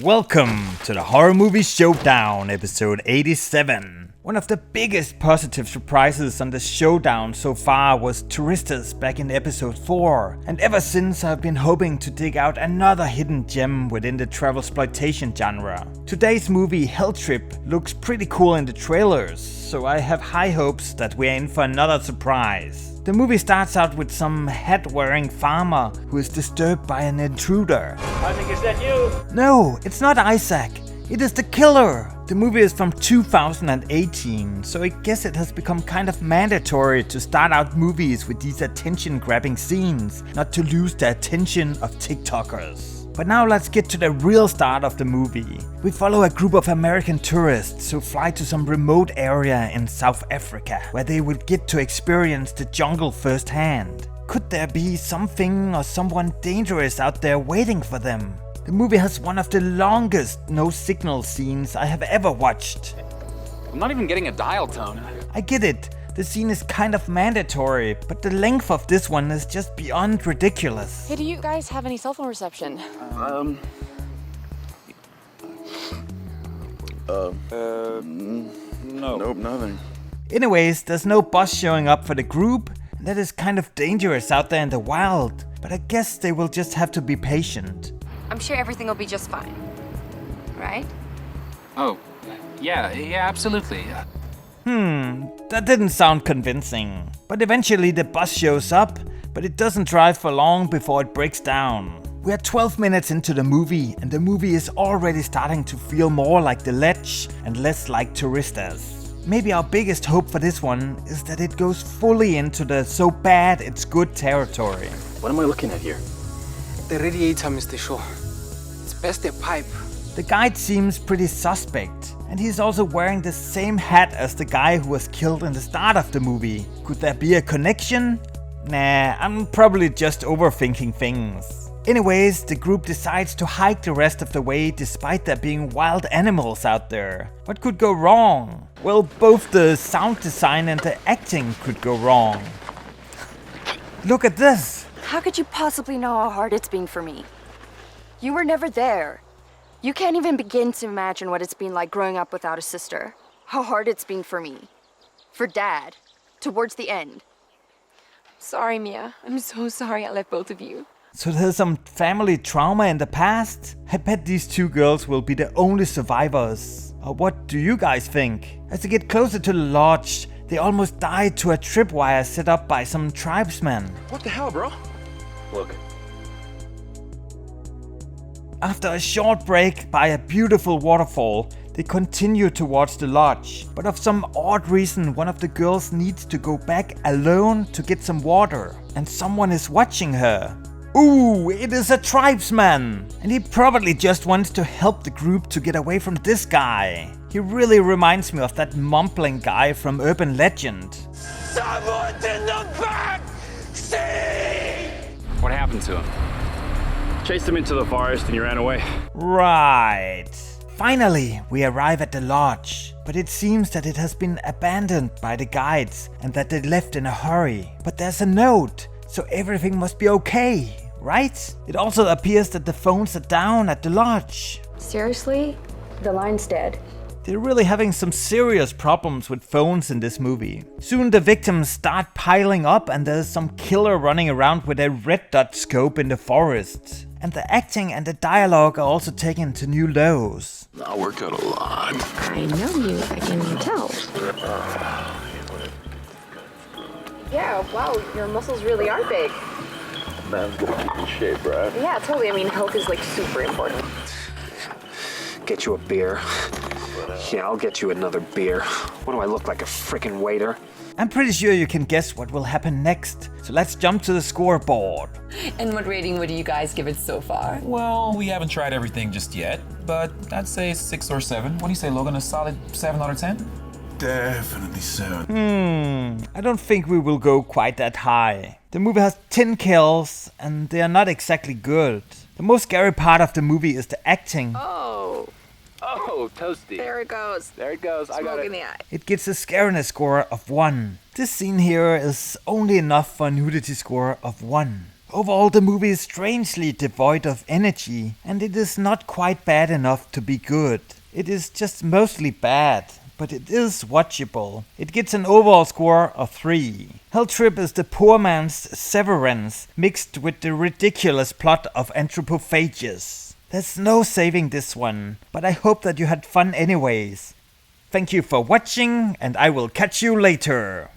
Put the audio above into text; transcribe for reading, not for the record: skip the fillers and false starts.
Welcome to the horror movie Showdown, episode 87. One of the biggest positive surprises on the Showdown so far was Touristas back in episode 4, and ever since I've been hoping to dig out another hidden gem within the travelsploitation genre. Today's movie Hell Trip looks pretty cool in the trailers, so I have high hopes that we're in for another surprise. The movie starts out with some hat-wearing farmer who is disturbed by an intruder. I think, is that you? No, it's not Isaac. It is the killer. The movie is from 2018, so I guess it has become kind of mandatory to start out movies with these attention-grabbing scenes, not to lose the attention of TikTokers. But now let's get to the real start of the movie. We follow a group of American tourists who fly to some remote area in South Africa, where they will get to experience the jungle firsthand. Could there be something or someone dangerous out there waiting for them? The movie has one of the longest no signal scenes I have ever watched. I'm not even getting a dial tone. I get it, the scene is kind of mandatory, but the length of this one is just beyond ridiculous. Hey, do you guys have any cell phone reception? No. Nope, nothing. Anyways, there's no bus showing up for the group, and that is kind of dangerous out there in the wild, but I guess they will just have to be patient. I'm sure everything will be just fine. Right? Oh, yeah, absolutely. That didn't sound convincing. But eventually the bus shows up, but it doesn't drive for long before it breaks down. We are 12 minutes into the movie, and the movie is already starting to feel more like The Ledge and less like Touristas. Maybe our biggest hope for this one is that it goes fully into the so bad it's good territory. What am I looking at here? The radiator, Mr. Shaw. It's best a pipe. The guide seems pretty suspect, and he's also wearing the same hat as the guy who was killed in the start of the movie. Could there be a connection? Nah, I'm probably just overthinking things. Anyways, the group decides to hike the rest of the way despite there being wild animals out there. What could go wrong? Well, both the sound design and the acting could go wrong. Look at this! How could you possibly know how hard it's been for me? You were never there. You can't even begin to imagine what it's been like growing up without a sister. How hard it's been for me. For Dad. Towards the end. Sorry, Mia. I'm so sorry I left both of you. So there's some family trauma in the past? I bet these two girls will be the only survivors. Or what do you guys think? As they get closer to the lodge, they almost died to a tripwire set up by some tribesmen. What the hell, bro? Look. After a short break by a beautiful waterfall, they continue towards the lodge. But of some odd reason, one of the girls needs to go back alone to get some water. And someone is watching her. Ooh, it is a tribesman! And he probably just wants to help the group to get away from this guy. He really reminds me of that mumbling guy from Urban Legend. Someone's in the back seat! What happened to him? Chased him into the forest and he ran away. Right. Finally, we arrive at the lodge, but it seems that it has been abandoned by the guides and that they left in a hurry. But there's a note, so everything must be okay, right? It also appears that the phones are down at the lodge. Seriously? The line's dead. They're really having some serious problems with phones in this movie. Soon the victims start piling up and there's some killer running around with a red dot scope in the forest. And the acting and the dialogue are also taken to new lows. I work out a lot. I know you, I can tell. Yeah, wow, your muscles really are big. Man's gonna keep in shape, right? Yeah, totally. I mean, health is like super important. Get you a beer. Yeah, I'll get you another beer. What do I look like, a freaking waiter? I'm pretty sure you can guess what will happen next, so let's jump to the scoreboard. And what rating would you guys give it so far? Well, we haven't tried everything just yet, but I'd say 6 or 7. What do you say, Logan? A solid 7 out of 10? Definitely 7. I don't think we will go quite that high. The movie has 10 kills, and they are not exactly good. The most scary part of the movie is the acting. Oh, toasty. There it goes. There it goes. I got Smoke it. in the eye. It gets a scariness score of 1. This scene here is only enough for a nudity score of 1. Overall, the movie is strangely devoid of energy, and it is not quite bad enough to be good. It is just mostly bad, but it is watchable. It gets an overall score of 3. Hell Trip is the poor man's Severance, mixed with the ridiculous plot of Anthropophagus. There's no saving this one, but I hope that you had fun anyways. Thank you for watching, and I will catch you later.